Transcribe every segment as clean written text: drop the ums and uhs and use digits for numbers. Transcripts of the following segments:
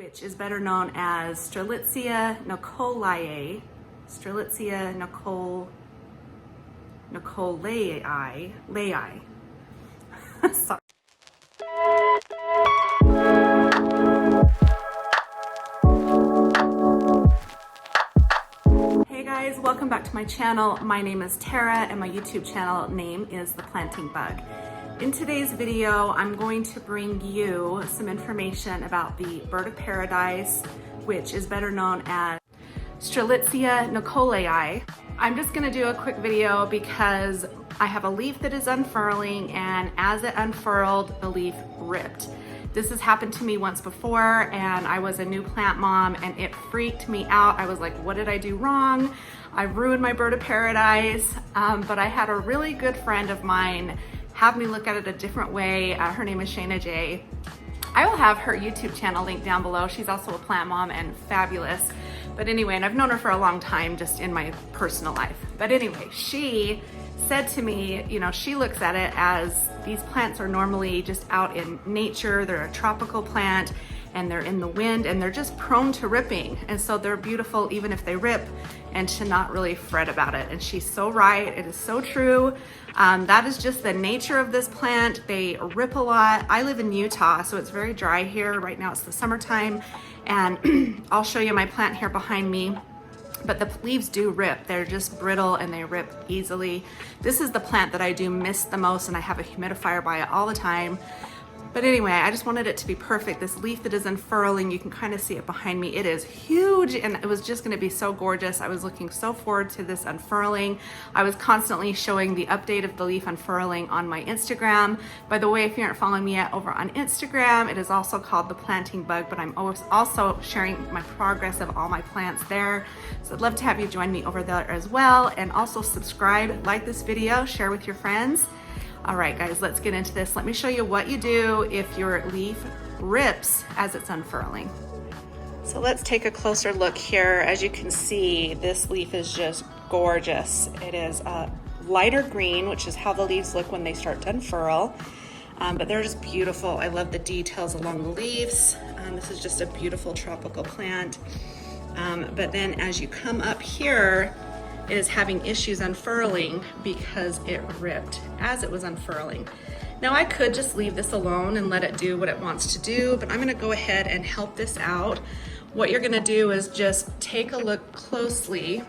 which is better known as Strelitzianicolai, Strelitzianicolai. Sorry. Hey guys, welcome back to my channel. My name is Tara and my YouTube channel name is The Planting Bug. In today's video, I'm going to bring you some information about the bird of paradise, which is better known as Strelitzianicolai. I'm just gonna do a quick video because I have a leaf that is unfurling, and as it unfurled, the leaf ripped. This has happened to me once before, and I was a new plant mom and it freaked me out. I was like, what did I do wrong? I ruined my bird of paradise. But I had a really good friend of mine have me look at it a different way. Her name is ShanaJaye. I will have her YouTube channel linked down below. She's also a plant mom and fabulous. But anyway, and I've known her for a long time just in my personal life. But anyway, she said to me, you know, she looks at it as these plants are normally just out in nature. They're a tropical plant and they're in the wind and they're just prone to ripping. And so they're beautiful even if they rip, and to not really fret about it. And she's so right, it is so true. That is just the nature of this plant. They rip a lot. I live in Utah, so it's very dry here. Right now it's the summertime, and I'll show you my plant here behind me. But the leaves do rip. They're just brittle and they rip easily. This is the plant that I do miss the most, and I have a humidifier by it all the time. But anyway, I just wanted it to be perfect. This leaf that is unfurling, you can kind of see it behind me. It is huge and it was just gonna be so gorgeous. I was looking so forward to this unfurling. I was constantly showing the update of the leaf unfurling on my Instagram. By the way, if you aren't following me yet over on Instagram, it is also called The Planting Bug, but I'm also sharing my progress of all my plants there. So I'd love to have you join me over there as well. And also subscribe, like this video, share with your friends. All right, guys, let's get into this. Let me show you what you do if your leaf rips as it's unfurling. So let's take a closer look here. As you can see, this leaf is just gorgeous. It is a lighter green, which is how the leaves look when they start to unfurl. But they're just beautiful. I love the details along the leaves. This is just a beautiful tropical plant. But then as you come up here, it is having issues unfurling because it ripped as it was unfurling. Now I could just leave this alone and let it do what it wants to do, but I'm gonna go ahead and help this out. What you're gonna do is just take a look closely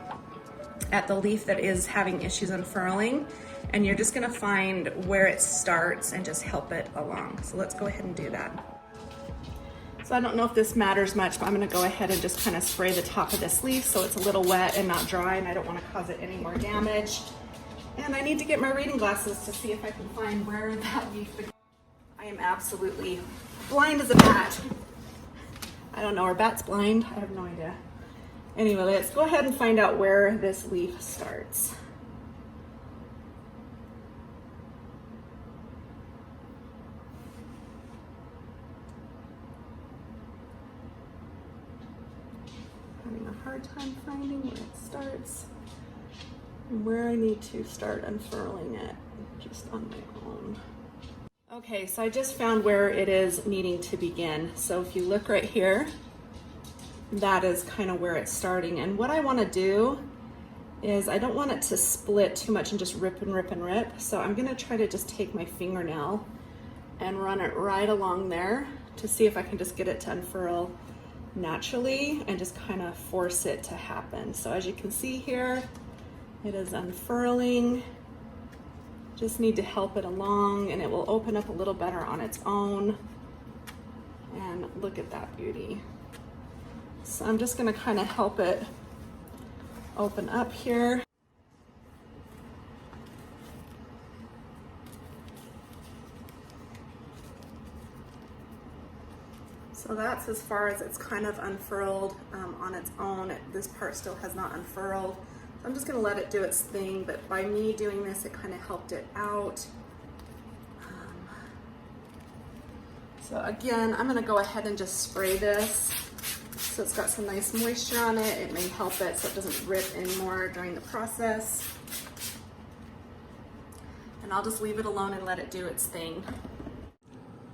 at the leaf that is having issues unfurling, and you're just gonna find where it starts and just help it along. So let's go ahead and do that. So I don't know if this matters much, but I'm gonna go ahead and just kind of spray the top of this leaf so it's a little wet and not dry, and I don't wanna cause it any more damage. And I need to get my reading glasses to see if I can find where that leaf began. I am absolutely blind as a bat. I don't know, are bats blind? I have no idea. Anyway, let's go ahead and find out where this leaf starts. Having a hard time finding where it starts and where I need to start unfurling it just on my own. Okay, so I just found where it is needing to begin. So if you look right here, that is kind of where it's starting. And what I want to do is I don't want it to split too much and just rip and rip and rip. So I'm going to try to just take my fingernail and run it right along there to see if I can just get it to unfurl naturally and just kind of force it to happen. So as you can see here, it is unfurling. Just need to help it along and it will open up a little better on its own. And look at that beauty. So I'm just going to kind of help it open up here. So that's as far as it's kind of unfurled on its own. This part still has not unfurled. So I'm just gonna let it do its thing, but by me doing this, it kind of helped it out. So again, I'm gonna go ahead and just spray this. So it's got some nice moisture on it. It may help it so it doesn't rip anymore during the process. And I'll just leave it alone and let it do its thing.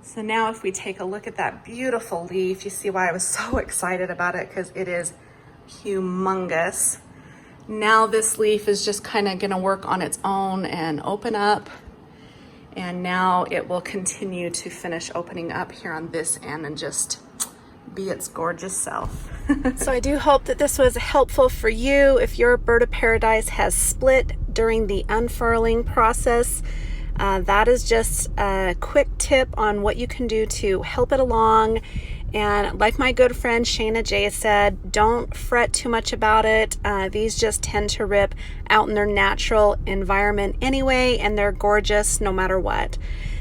So now if we take a look at that beautiful leaf, you see why I was so excited about it, because it is humongous. Now this leaf is just kind of gonna work on its own and open up. And now it will continue to finish opening up here on this end and just be its gorgeous self. So I do hope that this was helpful for you. If your bird of paradise has split during the unfurling process, that is just a quick tip on what you can do to help it along. And like my good friend ShanaJaye said, don't fret too much about it. These just tend to rip out in their natural environment anyway, and they're gorgeous no matter what.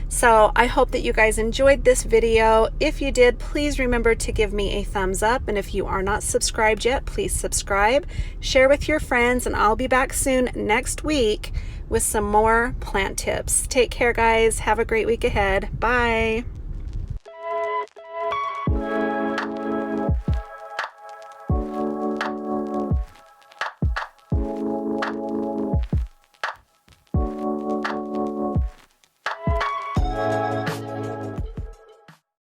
So I hope that you guys enjoyed this video. If you did, please remember to give me a thumbs up. And if you are not subscribed yet, please subscribe, share with your friends, and I'll be back soon next week with some more plant tips. Take care, guys. Have a great week ahead. Bye.